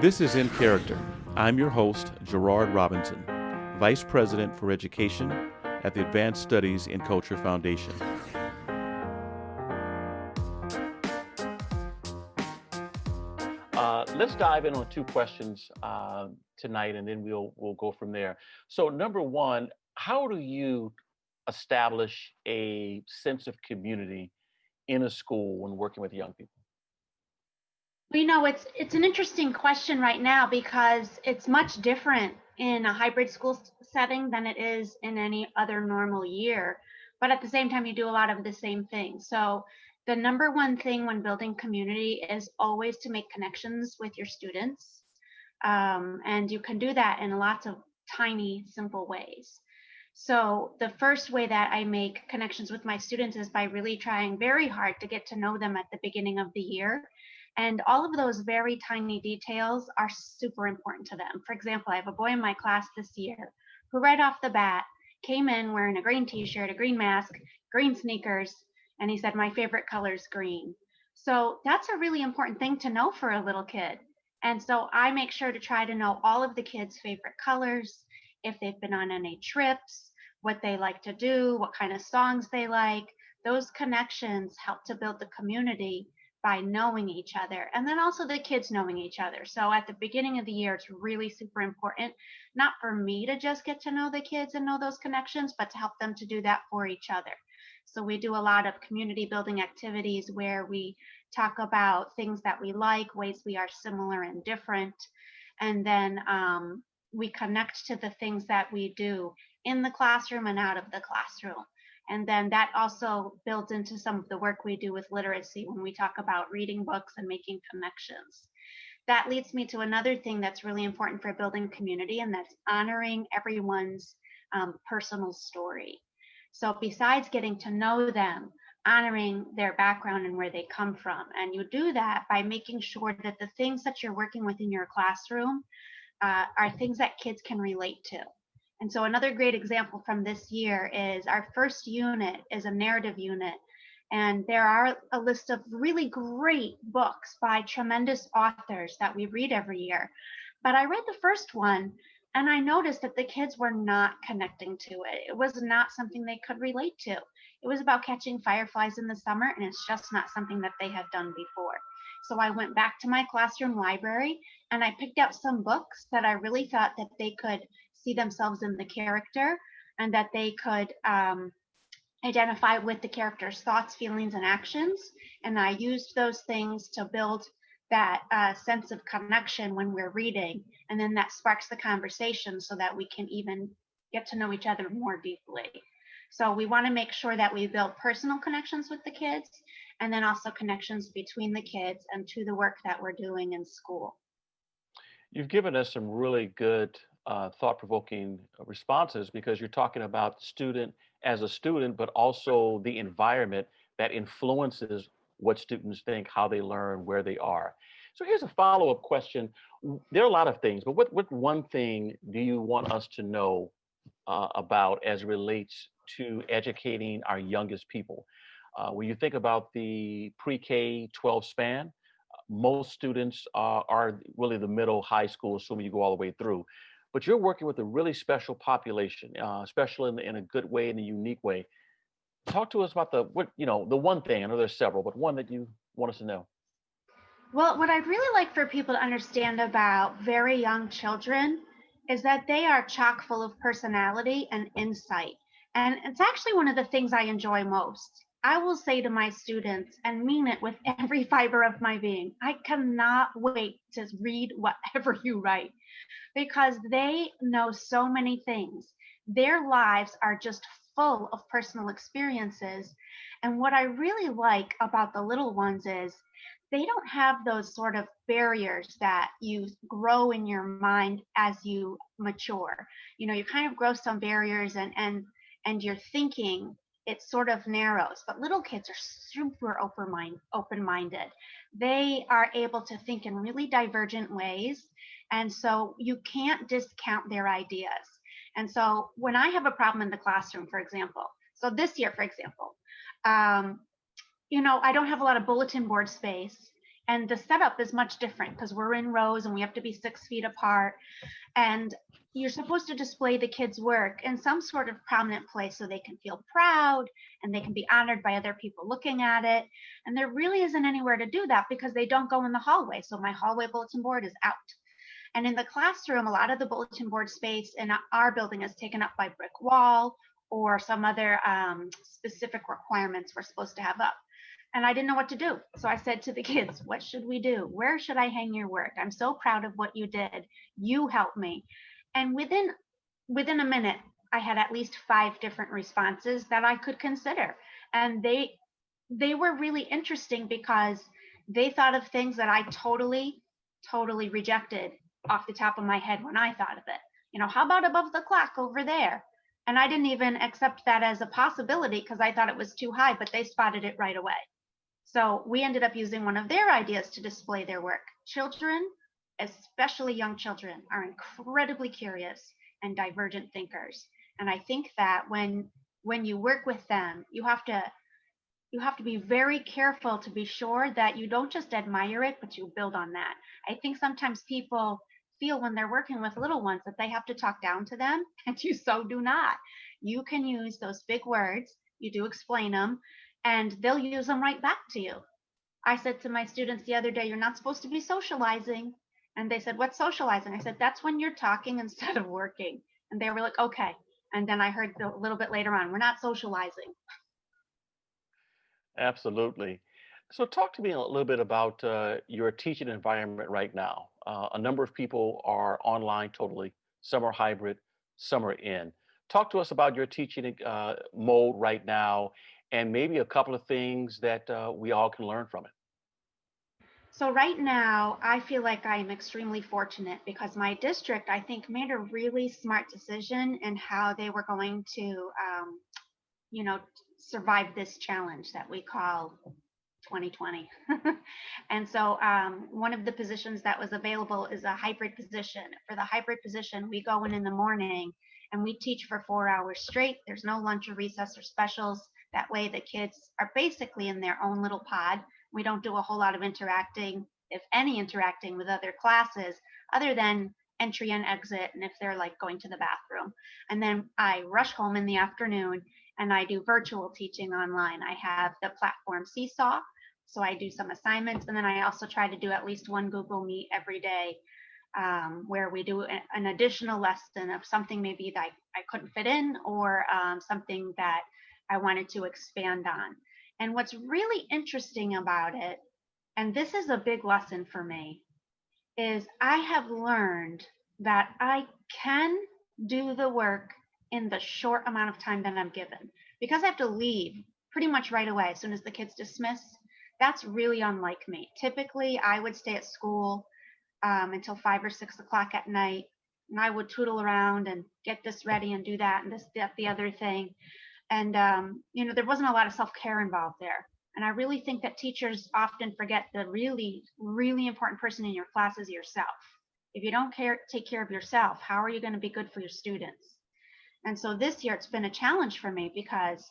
This is In Character. I'm your host, Gerard Robinson, Vice President for Education at the Advanced Studies in Culture Foundation. Let's dive in on two questions tonight, and then we'll go from there. So, number one, how do you establish a sense of community in a school when working with young people? It's an interesting question right now because it's much different in a hybrid school setting than it is in any other normal year. But at the same time, you do a lot of the same things. So the number one thing when building community is always to make connections with your students. And you can do that in lots of tiny, simple ways. So the first way that I make connections with my students is by really trying very hard to get to know them at the beginning of the year. And all of those very tiny details are super important to them. For example, I have a boy in my class this year who right off the bat came in wearing a green t-shirt, a green mask, green sneakers, and he said, my favorite color is green. So that's a really important thing to know for a little kid. And so I make sure to try to know all of the kids' favorite colors, if they've been on any trips, what they like to do, what kind of songs they like. Those connections help to build the community by knowing each other, and then also the kids knowing each other. So at the beginning of the year, it's really super important, not for me to just get to know the kids and know those connections, but to help them to do that for each other. So we do a lot of community building activities where we talk about things that we like, ways we are similar and different, and then we connect to the things that we do in the classroom and out of the classroom. And then that also builds into some of the work we do with literacy when we talk about reading books and making connections. That leads me to another thing that's really important for building community, and that's honoring everyone's personal story. So besides getting to know them, honoring their background and where they come from. And you do that by making sure that the things that you're working with in your classroom are things that kids can relate to. And so another great example from this year is our first unit is a narrative unit. And there are a list of really great books by tremendous authors that we read every year. But I read the first one and I noticed that the kids were not connecting to it. It was not something they could relate to. It was about catching fireflies in the summer, and it's just not something that they had done before. So I went back to my classroom library and I picked out some books that I really thought that they could see themselves in the character and that they could identify with the character's thoughts, feelings, and actions. And I used those things to build that sense of connection when we're reading. And then that sparks the conversation so that we can even get to know each other more deeply. So we want to make sure that we build personal connections with the kids and then also connections between the kids and to the work that we're doing in school. You've given us some really good thought-provoking responses because you're talking about the student as a student, but also the environment that influences what students think, how they learn, where they are. So here's a follow-up question. There are a lot of things, but what one thing do you want us to know about as it relates to educating our youngest people? When you think about the pre-K 12 span, most students are really the middle high school, assuming you go all the way through. But you're working with a really special population, special in a good way, in a unique way. Talk to us about the one thing. I know there's several, but one that you want us to know. Well, what I'd really like for people to understand about very young children is that they are chock full of personality and insight. And it's actually one of the things I enjoy most. I will say to my students and mean it with every fiber of my being, I cannot wait to read whatever you write because they know so many things. Their lives are just full of personal experiences. And what I really like about the little ones is they don't have those sort of barriers that you grow in your mind as you mature. You kind of grow some barriers and your thinking, it sort of narrows. But little kids are super open-minded. They are able to think in really divergent ways. And so you can't discount their ideas. And so when I have a problem in the classroom, for example, so this year, for example, I don't have a lot of bulletin board space And the setup is much different because we're in rows and we have to be 6 feet apart. And you're supposed to display the kids' work in some sort of prominent place so they can feel proud and they can be honored by other people looking at it. And there really isn't anywhere to do that because they don't go in the hallway. So my hallway bulletin board is out. And in the classroom, a lot of the bulletin board space in our building is taken up by brick wall or some other specific requirements we're supposed to have up. And I didn't know what to do. So I said to the kids, what should we do? Where should I hang your work? I'm so proud of what you did. You helped me. And within a minute, I had at least 5 different responses that I could consider. And they were really interesting because they thought of things that I totally rejected off the top of my head when I thought of it. You know, how about above the clock over there? And I didn't even accept that as a possibility because I thought it was too high, but they spotted it right away. So we ended up using one of their ideas to display their work. Children, especially young children, are incredibly curious and divergent thinkers. And I think that when you work with them, you have to be very careful to be sure that you don't just admire it, but you build on that. I think sometimes people feel when they're working with little ones that they have to talk down to them, and you so do not. You can use those big words, you do explain them, and they'll use them right back to you. I said to my students the other day, you're not supposed to be socializing. And they said, what's socializing? I said, that's when you're talking instead of working. And they were like, okay. And then I heard a little bit later on, we're not socializing. Absolutely. So, talk to me a little bit about your teaching environment right now. A number of people are online totally, some are hybrid, some are in. Talk to us about your teaching mode right now and maybe a couple of things that we all can learn from it. So right now, I feel like I am extremely fortunate because my district, I think, made a really smart decision in how they were going to, you know, survive this challenge that we call 2020. And so one of the positions that was available is a hybrid position. For the hybrid position, we go in the morning and we teach for 4 hours straight. There's no lunch or recess or specials. That way the kids are basically in their own little pod. We don't do a whole lot of interacting, if any interacting with other classes, other than entry and exit, and if they're like going to the bathroom. And then I rush home in the afternoon and I do virtual teaching online. I have the platform Seesaw, so I do some assignments, and then I also try to do at least one Google Meet every day where we do an additional lesson of something maybe that I couldn't fit in or something that I wanted to expand on. And what's really interesting about it, and this is a big lesson for me, is I have learned that I can do the work in the short amount of time that I'm given. Because I have to leave pretty much right away as soon as the kids dismiss, that's really unlike me. Typically, I would stay at school until 5 or 6 o'clock at night, and I would tootle around and get this ready and do that and this, that, the other thing. And, there wasn't a lot of self-care involved there. And I really think that teachers often forget the really, really important person in your class is yourself. If you don't take care of yourself, how are you going to be good for your students? And so this year it's been a challenge for me because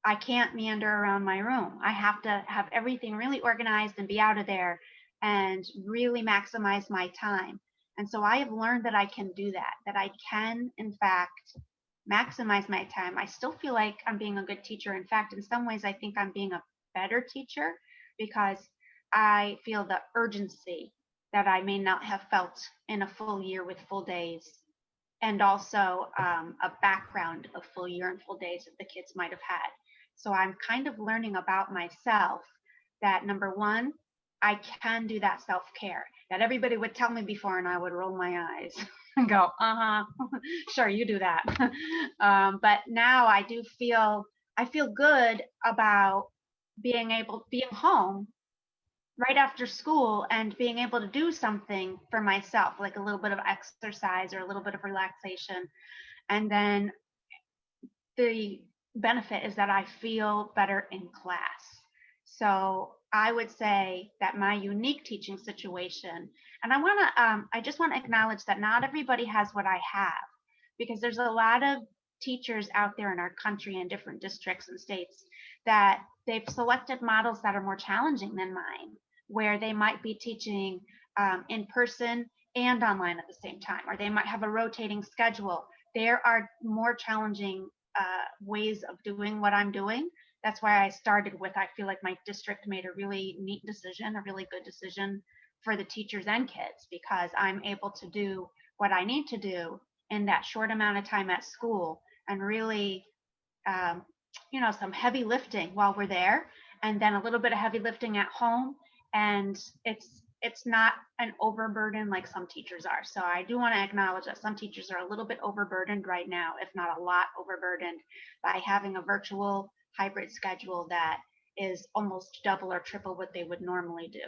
I can't meander around my room. I have to have everything really organized and be out of there and really maximize my time. And so I have learned that I can do that I can, in fact, maximize my time. I still feel like I'm being a good teacher. In fact, in some ways, I think I'm being a better teacher because I feel the urgency that I may not have felt in a full year with full days, and also a background of full year and full days that the kids might have had. So I'm kind of learning about myself that number one, I can do that self-care that everybody would tell me before and I would roll my eyes and go, uh-huh, sure, you do that. But now I feel good about being home right after school and being able to do something for myself, like a little bit of exercise or a little bit of relaxation. And then the benefit is that I feel better in class. So I would say that my unique teaching situation, and I just want to acknowledge that not everybody has what I have, because there's a lot of teachers out there in our country in different districts and states that they've selected models that are more challenging than mine. where they might be teaching in person and online at the same time, or they might have a rotating schedule. There are more challenging ways of doing what I'm doing. That's why I started with, I feel like my district made a really neat decision, a really good decision for the teachers and kids, because I'm able to do what I need to do in that short amount of time at school, and really, um, some heavy lifting while we're there, and then a little bit of heavy lifting at home. And it's not an overburden like some teachers are. So I do want to acknowledge that some teachers are a little bit overburdened right now, if not a lot overburdened, by having a virtual hybrid schedule that is almost double or triple what they would normally do.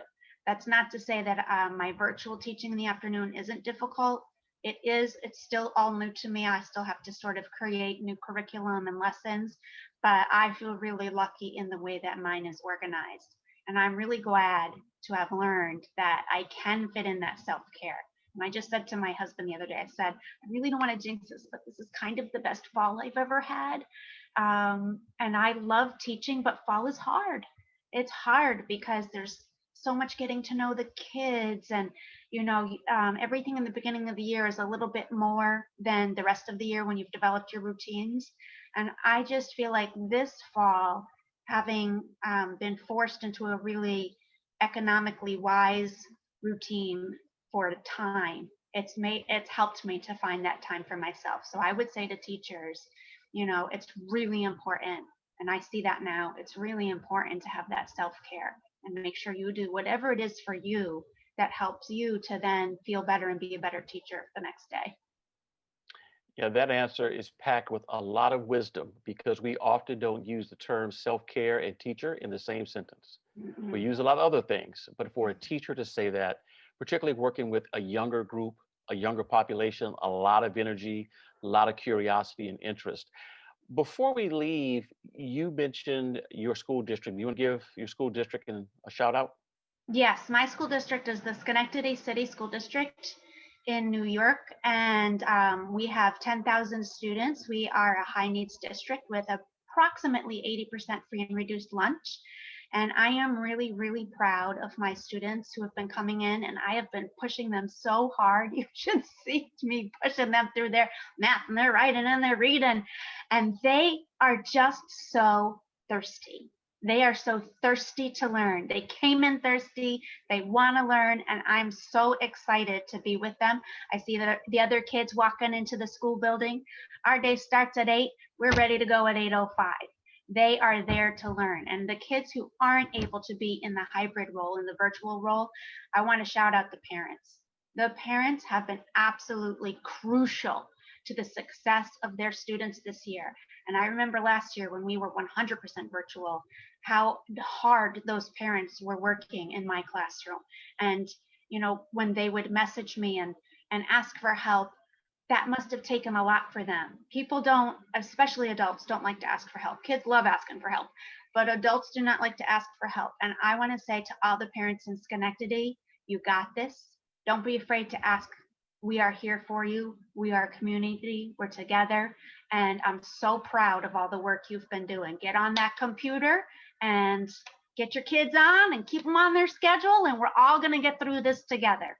That's not to say that my virtual teaching in the afternoon isn't difficult. It is. It's still all new to me. I still have to sort of create new curriculum and lessons, but I feel really lucky in the way that mine is organized. And I'm really glad to have learned that I can fit in that self-care. And I just said to my husband the other day, I said, I really don't want to jinx this, but this is kind of the best fall I've ever had. And I love teaching, but fall is hard. It's hard because there's so much getting to know the kids, and everything in the beginning of the year is a little bit more than the rest of the year when you've developed your routines. And I just feel like this fall, having been forced into a really economically wise routine for a time, it's helped me to find that time for myself. So I would say to teachers, it's really important, and I see that now, it's really important to have that self-care and make sure you do whatever it is for you that helps you to then feel better and be a better teacher the next day. Yeah, that answer is packed with a lot of wisdom because we often don't use the term self-care and teacher in the same sentence. We Mm-hmm. use a lot of other things, but for a teacher to say that, particularly working with a younger group, a younger population, a lot of energy, a lot of curiosity and interest. Before we leave, you mentioned your school district. You want to give your school district a shout out? Yes, my school district is the Schenectady City School District in New York, and we have 10,000 students. We are a high needs district with approximately 80% free and reduced lunch. And I am really, really proud of my students who have been coming in, and I have been pushing them so hard. You should see me pushing them through their math and their writing and their reading. And they are just so thirsty. They are so thirsty to learn. They came in thirsty. They want to learn, and I'm so excited to be with them. I see that the other kids walking into the school building. Our day starts at 8. We're ready to go at 8:05. They are there to learn. And the kids who aren't able to be in the hybrid role, in the virtual role, I want to shout out the parents. The parents have been absolutely crucial to the success of their students this year. And I remember last year when we were 100% virtual, how hard those parents were working in my classroom. And, when they would message me and ask for help, that must have taken a lot for them. People don't, especially adults, don't like to ask for help. Kids love asking for help, but adults do not like to ask for help. And I want to say to all the parents in Schenectady, you got this. Don't be afraid to ask. We are here for you. We are a community. We're together. And I'm so proud of all the work you've been doing. Get on that computer and get your kids on and keep them on their schedule. And we're all going to get through this together.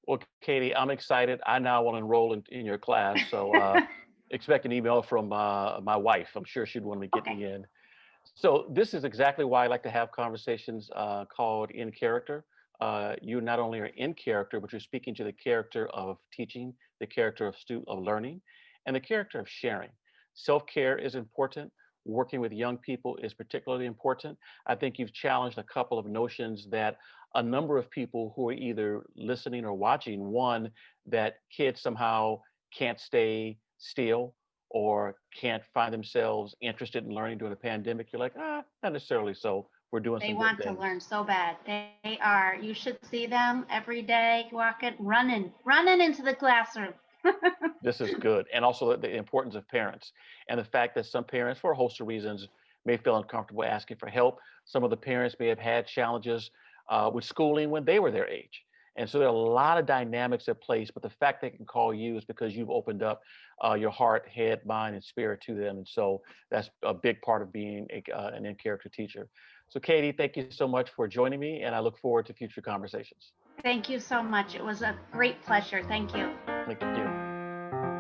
Well, Katie, I'm excited. I now want to enroll in your class. So expect an email from my wife. I'm sure she'd want to get Okay. me in. So this is exactly why I like to have conversations called In Character. You not only are in character, but you're speaking to the character of teaching, the character of learning, and the character of sharing. Self-care is important. Working with young people is particularly important. I think you've challenged a couple of notions that a number of people who are either listening or watching, one, that kids somehow can't stay still or can't find themselves interested in learning during a pandemic. You're like, not necessarily so. We're doing They some good want to things. learn so bad. They are. You should see them every day walking, running into the classroom. This is good. And also the importance of parents and the fact that some parents, for a host of reasons, may feel uncomfortable asking for help. Some of the parents may have had challenges with schooling when they were their age. And so there are a lot of dynamics at place, but the fact they can call you is because you've opened up your heart, head, mind, and spirit to them. And so that's a big part of being an in-character teacher. So Katie, thank you so much for joining me, and I look forward to future conversations. Thank you so much. It was a great pleasure. Thank you. Thank you.